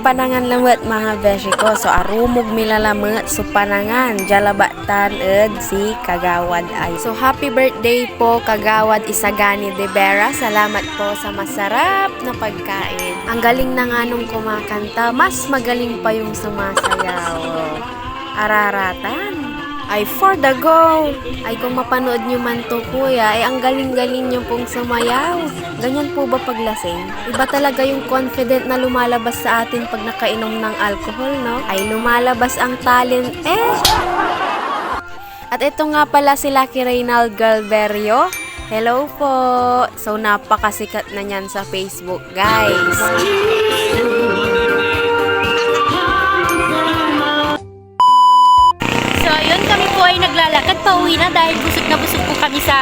panangan lamot mga beshi ko. So arumog milalamot so panangan jalabatan ed si Kagawad ay. So happy birthday po Kagawad Isagani de Vera. Salamat po sa masarap na pagkain. Ang galing na nga nung kumakanta, mas magaling pa yung sumasayaw. Araratan. Ay, for the go! Ay, kung mapanood nyo man to, kuya, ay ang galing-galing nyo pong sumayaw. Ganyan po ba paglasing? Iba talaga yung confident na lumalabas sa atin pag nakainom ng alcohol, no? Ay, lumalabas ang talent, eh! At ito nga pala si Lucky Reynald Galverio. Hello po! So, napakasikat na niyan sa Facebook, guys. So, yun kami po ay naglalakad pa uwi na dahil busog na busog po kami sa